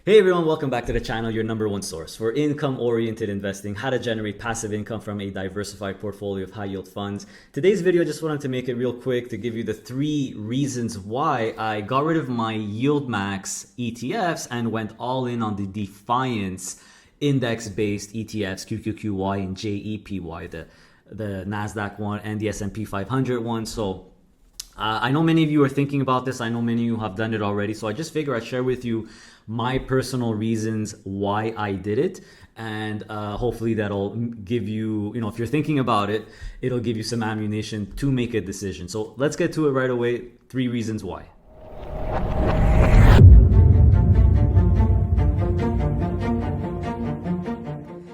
Hey everyone, welcome back to the channel, your number one source for income-oriented investing, how to generate passive income from a diversified portfolio of high-yield funds. Today's video, I just wanted to make it real quick to give you the 3 reasons why I got rid of my YieldMax ETFs and went all in on the Defiance index-based ETFs, QQQY and JEPY, the NASDAQ one and the S&P 500 one. I know many of you are thinking about this. I know many of you have done it already. So I just figure I'd share with you my personal reasons why I did it. And hopefully that'll give you, if you're thinking about it, it'll give you some ammunition to make a decision. So let's get to it right away. 3 reasons why.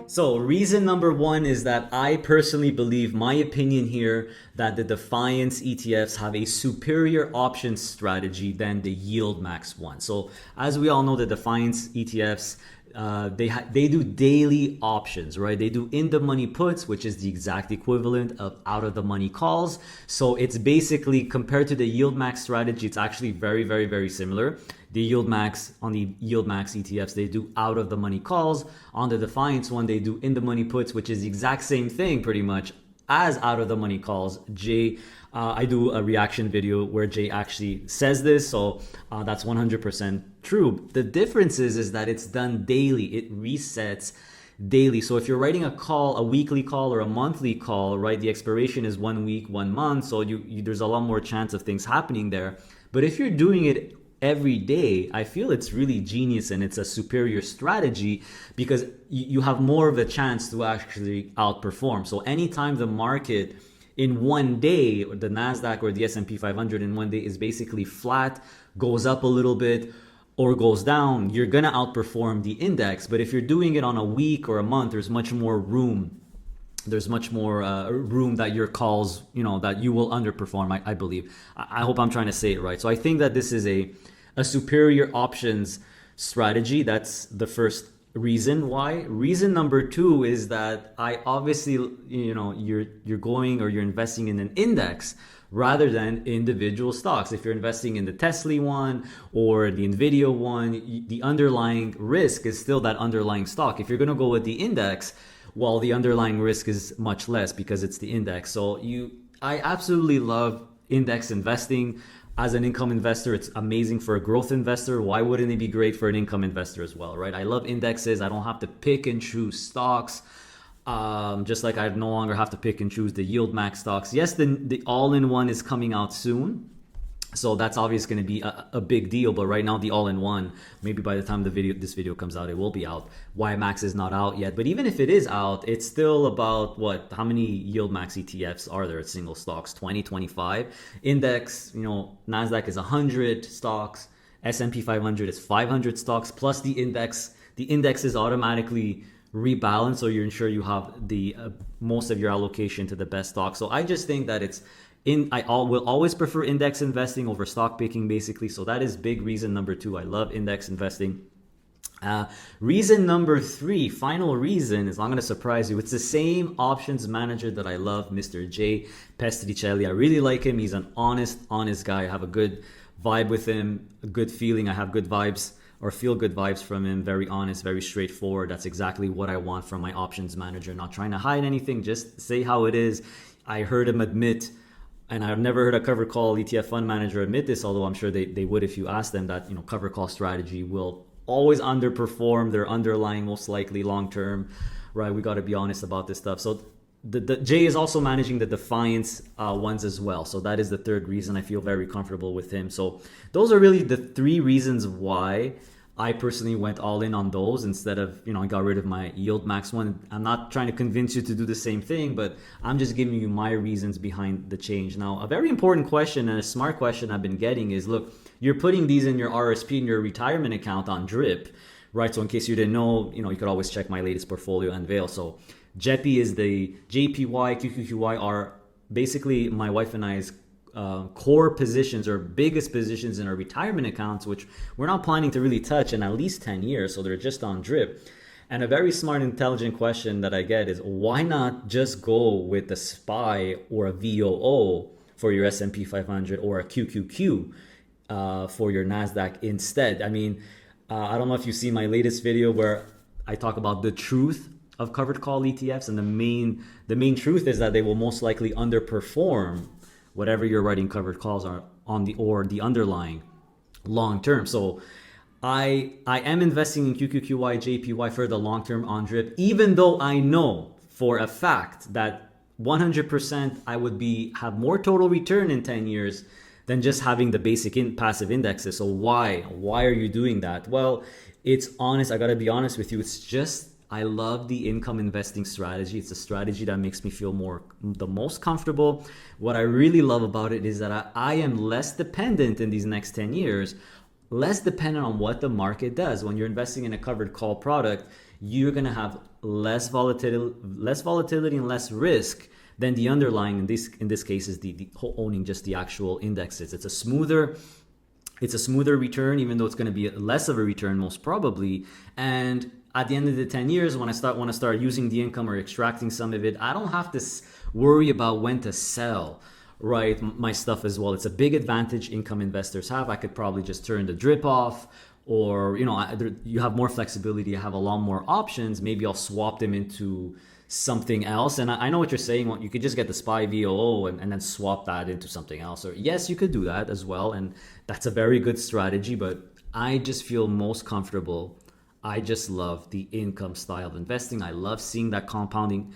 So reason number 1 is that I personally believe, my opinion here, that the Defiance ETFs have a superior options strategy than the YieldMax one. So as we all know, the Defiance ETFs, they do daily options, right? They do in the money puts, which is the exact equivalent of out of the money calls. So it's basically, compared to the YieldMax strategy, it's actually very, very, very similar. The YieldMax, on the YieldMax ETFs, they do out of the money calls. On the Defiance one, they do in the money puts, which is the exact same thing pretty much as out of the money calls. I do a reaction video where Jay actually says this, so that's 100% true. The difference is that it's done daily. It resets daily. So if you're writing a call, a weekly call or a monthly call, right, the expiration is 1 week, 1 month, so there's a lot more chance of things happening there. But if you're doing it every day, I feel it's really genius and it's a superior strategy because you have more of a chance to actually outperform. So anytime the market in 1 day, or the NASDAQ or the S&P 500 in 1 day is basically flat, goes up a little bit, or goes down, you're gonna outperform the index. But if you're doing it on a week or a month, there's much more room. There's much more room that your calls, that you will underperform, I believe. I hope I'm trying to say it right. So I think that this is a superior options strategy. That's the first reason why. Reason number 2 is that I obviously, you're going or you're investing in an index rather than individual stocks. If you're investing in the Tesla one or the Nvidia one, the underlying risk is still that underlying stock. If you're going to go with the index, well, the underlying risk is much less because it's the index. So I absolutely love index investing. As an income investor, it's amazing for a growth investor. Why wouldn't it be great for an income investor as well, right? I love indexes. I don't have to pick and choose stocks. Just like I no longer have to pick and choose the YieldMax stocks. Yes, the all-in-one is coming out soon. So that's obviously going to be a big deal, but right now the all-in-one, maybe by the time this video comes out, it will be out. YieldMax is not out yet, but even if it is out, it's still about how many YieldMax ETFs are there? Single stocks, 20, 25. Index, NASDAQ is 100 stocks, S&P 500 is 500 stocks, plus the index. The index is automatically rebalanced, so you're ensure you have the most of your allocation to the best stock. So I just think that I will always prefer index investing over stock picking, basically. So that is big reason number 2. I love index investing. Reason number 3, final reason, is I'm going to surprise you. It's the same options manager that I love, Mr. J. Pestricelli. I really like him. He's an honest guy. I have a good vibe with him, a good feeling. I have good vibes or feel good vibes from him. Very honest, very straightforward. That's exactly what I want from my options manager. Not trying to hide anything, just say how it is. I heard him admit, and I've never heard a cover call ETF fund manager admit this, although I'm sure they would if you ask them, that cover call strategy will always underperform their underlying, most likely long term, right? We got to be honest about this stuff. So the Jay is also managing the Defiance ones as well. So that is the 3rd reason I feel very comfortable with him. So those are really the 3 reasons why I personally went all in on those instead of, I got rid of my YieldMax one. I'm not trying to convince you to do the same thing, but I'm just giving you my reasons behind the change. Now, a very important question and a smart question I've been getting is, look, you're putting these in your RRSP in your retirement account on DRIP, right? So in case you didn't know, you could always check my latest portfolio unveil. So JEPY is the JPY, QQQY are basically my wife and I's core positions or biggest positions in our retirement accounts, which we're not planning to really touch in at least 10 years. So they're just on drip. And a very smart, intelligent question that I get is, why not just go with the SPY or a VOO for your S&P 500 or a QQQ for your NASDAQ instead? I mean, I don't know if you see my latest video where I talk about the truth of covered call ETFs, and the main truth is that they will most likely underperform whatever you're writing covered calls are on the underlying long term. So I am investing in QQQY, JEPY for the long term on drip, even though I know for a fact that 100% I would have more total return in 10 years than just having the basic passive indexes. So why are you doing that? Well, it's honest. I got to be honest with you. It's just I love the income investing strategy. It's a strategy that makes me feel the most comfortable. What I really love about it is that I am less dependent in these next 10 years, less dependent on what the market does. When you're investing in a covered call product, you're going to have less volatility and less risk than the underlying. In this case is the owning just the actual indexes. It's a smoother return, even though it's going to be less of a return most probably. And at the end of the 10 years, when I want to start using the income or extracting some of it, I don't have to worry about when to sell, right, my stuff as well. It's a big advantage income investors have. I could probably just turn the drip off, or you have more flexibility. You have a lot more options. Maybe I'll swap them into something else. And I know what you're saying. You could just get the SPY VOO and then swap that into something else. Or yes, you could do that as well. And that's a very good strategy. But I just feel most comfortable. I just love the income style of investing. I love seeing that compounding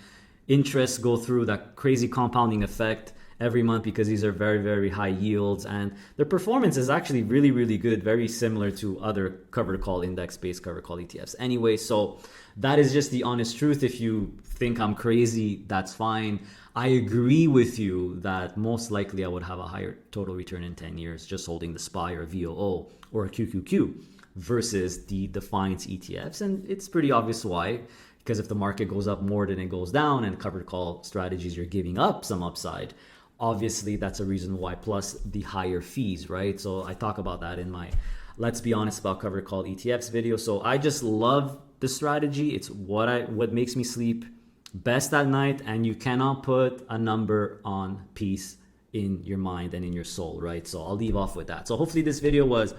interest go through, that crazy compounding effect every month, because these are very, very high yields, and their performance is actually really, really good, very similar to other covered call index-based covered call ETFs anyway. So that is just the honest truth. If you think I'm crazy, that's fine. I agree with you that most likely I would have a higher total return in 10 years just holding the SPY or VOO or a QQQ versus the Defiance ETFs. And it's pretty obvious why. Because if the market goes up more than it goes down, and covered call strategies, you're giving up some upside. Obviously, that's a reason why, plus the higher fees, right? So I talk about that in my Let's Be Honest About Covered Call ETFs video. So I just love the strategy. It's what makes me sleep best at night, and you cannot put a number on peace in your mind and in your soul, right? So I'll leave off with that. So hopefully this video was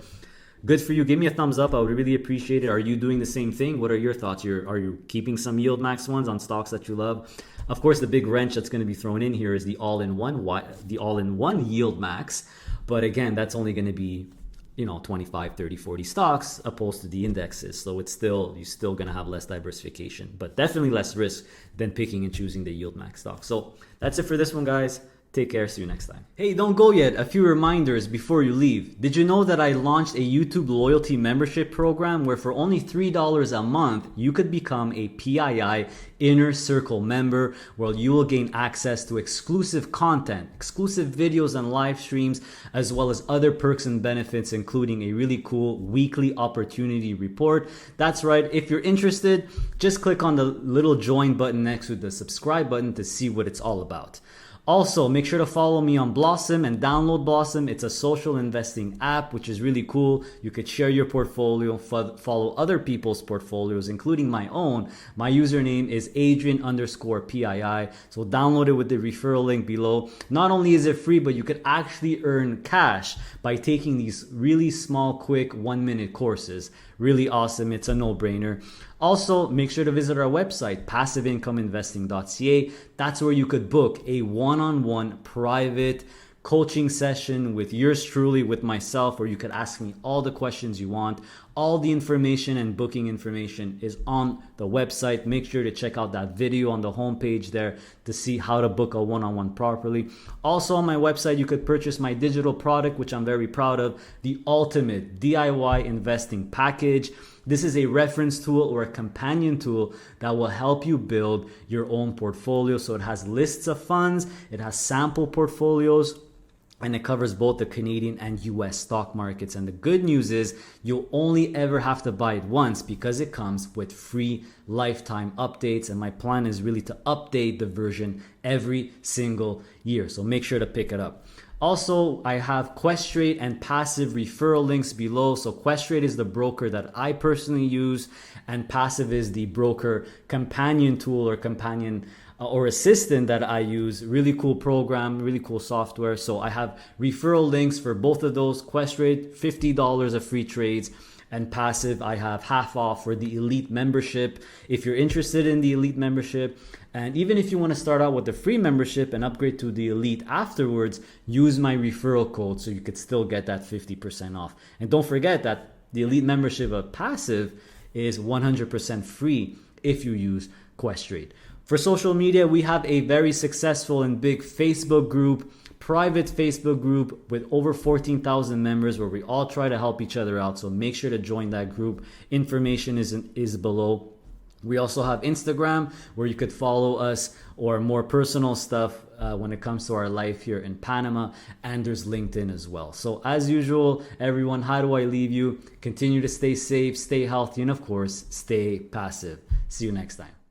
good for you. Give me a thumbs up. I would really appreciate it. Are you doing the same thing? What are your thoughts? Are you keeping some YieldMax ones on stocks that you love? Of course, the big wrench that's going to be thrown in here is the all-in-one YieldMax. But again, that's only going to be 25, 30, 40 stocks opposed to the indexes. So you're still going to have less diversification, but definitely less risk than picking and choosing the YieldMax stock. So that's it for this one, guys. Take care. See you next time. Hey, don't go yet. A few reminders before you leave. Did you know that I launched a YouTube loyalty membership program where for only $3 a month, you could become a PII Inner Circle member, where you will gain access to exclusive content, exclusive videos and live streams, as well as other perks and benefits, including a really cool weekly opportunity report. That's right. If you're interested, just click on the little join button next to the subscribe button to see what it's all about. Also, make sure to follow me on Blossom and download Blossom. It's a social investing app, which is really cool. You could share your portfolio, follow other people's portfolios, including my own. My username is Adrian_PII. So download it with the referral link below. Not only is it free, but you could actually earn cash by taking these really small, quick 1-minute courses. Really awesome. It's a no-brainer. Also, make sure to visit our website, passiveincomeinvesting.ca. That's where you could book a one-on-one private coaching session with yours truly, with myself, where you could ask me all the questions you want. All the information and booking information is on the website. Make sure to check out that video on the homepage there to see how to book a one-on-one properly. Also on my website, you could purchase my digital product, which I'm very proud of, the ultimate DIY investing package. This is a reference tool or a companion tool that will help you build your own portfolio. So it has lists of funds, it has sample portfolios, and it covers both the Canadian and US stock markets. And the good news is you'll only ever have to buy it once, because it comes with free lifetime updates. And my plan is really to update the version every single year. So make sure to pick it up. Also, I have Questrade and PASSIV referral links below. So Questrade is the broker that I personally use, and PASSIV is the broker companion tool or assistant that I use. Really cool program, really cool software. So I have referral links for both of those. Questrade, $50 of free trades, And passive, I have half off for the elite membership. If you're interested in the elite membership, and even if you want to start out with the free membership and upgrade to the elite afterwards, use my referral code so you could still get that 50% off. And don't forget that the elite membership of passive is 100% free if you use Questrade. For social media, we have a very successful and big Facebook group, private Facebook group with over 14,000 members where we all try to help each other out. So make sure to join that group. Information is below. We also have Instagram where you could follow us or more personal stuff when it comes to our life here in Panama. And there's LinkedIn as well. So as usual, everyone, how do I leave you? Continue to stay safe, stay healthy, and of course, stay passive. See you next time.